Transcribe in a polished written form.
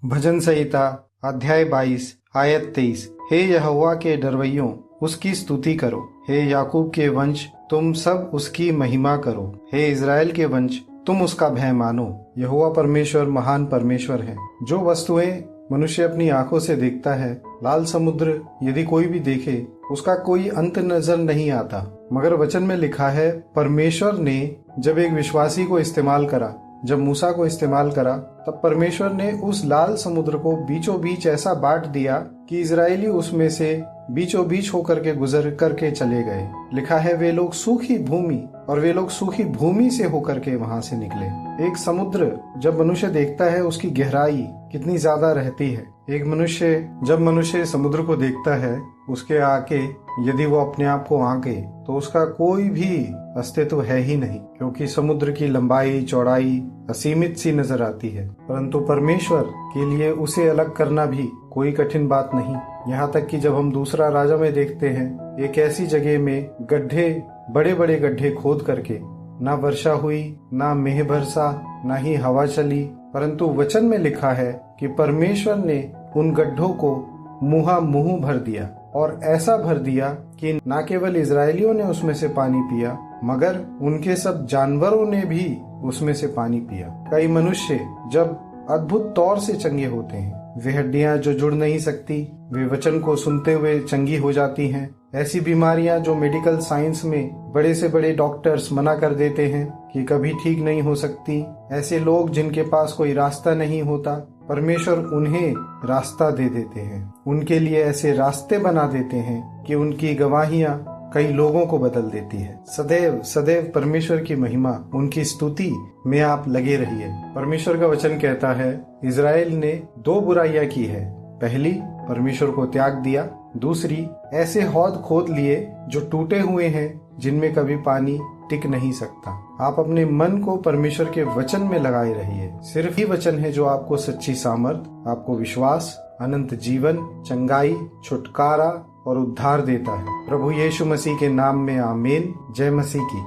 भजन संहिता अध्याय 22 आयत 23। हे यहोवा के डरवैयों, उसकी स्तुति करो। हे याकूब के वंश, तुम सब उसकी महिमा करो। हे इज़राइल के वंश, तुम उसका भय मानो। यहोवा परमेश्वर महान परमेश्वर है। जो वस्तुएं मनुष्य अपनी आंखों से देखता है, लाल समुद्र यदि कोई भी देखे, उसका कोई अंत नजर नहीं आता। मगर वचन में लिखा है, परमेश्वर ने जब एक विश्वासी को इस्तेमाल करा, जब मूसा को इस्तेमाल करा, तब परमेश्वर ने उस लाल समुद्र को बीचों बीच ऐसा बांट दिया कि इजरायली उसमें से बीचों बीच होकर के गुजर करके चले गए। लिखा है, वे लोग सूखी भूमि और वे लोग सूखी भूमि से होकर के वहां से निकले। एक समुद्र जब मनुष्य देखता है, उसकी गहराई कितनी ज्यादा रहती है। जब मनुष्य समुद्र को देखता है, उसके आके यदि वो अपने आप को आंके, तो उसका कोई भी अस्तित्व है ही नहीं, क्योंकि समुद्र की लंबाई चौड़ाई असीमित सी नजर आती है। परंतु परमेश्वर के लिए उसे अलग करना भी कोई कठिन बात नहीं। यहाँ तक कि जब हम दूसरा राजा में देखते हैं, एक ऐसी जगह में गड्ढे, बड़े बड़े गड्ढे खोद करके, ना वर्षा हुई, ना मेघ बरसा, ना ही हवा चली, परंतु वचन में लिखा है कि परमेश्वर ने उन गड्ढों को मुंह भर दिया, और ऐसा भर दिया कि न केवल इजरायलियों ने उसमें से पानी पिया, मगर उनके सब जानवरों ने भी उसमें से पानी पिया। कई मनुष्य जब अद्भुत तौर से चंगे होते हैं, वे हड्डियां जो जुड़ नहीं सकती, वे वचन को सुनते हुए चंगी हो जाती हैं। ऐसी बीमारियां जो मेडिकल साइंस में बड़े से बड़े डॉक्टर्स मना कर देते हैं कि कभी ठीक नहीं हो सकती, ऐसे लोग जिनके पास कोई रास्ता नहीं होता, परमेश्वर उन्हें रास्ता दे देते हैं। उनके लिए ऐसे रास्ते बना देते हैं कि उनकी गवाहियां कई लोगों को बदल देती है। सदैव सदैव परमेश्वर की महिमा, उनकी स्तुति में आप लगे रहिए। परमेश्वर का वचन कहता है, इज़राइल ने दो बुराइयां की है। पहली, परमेश्वर को त्याग दिया। दूसरी, ऐसे हौद खोद लिए जो टूटे हुए हैं, जिनमें कभी पानी टिक नहीं सकता। आप अपने मन को परमेश्वर के वचन में लगाए रहिए। सिर्फ ही वचन है जो आपको सच्ची सामर्थ, आपको विश्वास, अनंत जीवन, चंगाई, छुटकारा और उद्धार देता है। प्रभु यीशु मसीह के नाम में आमीन। जय मसीह की।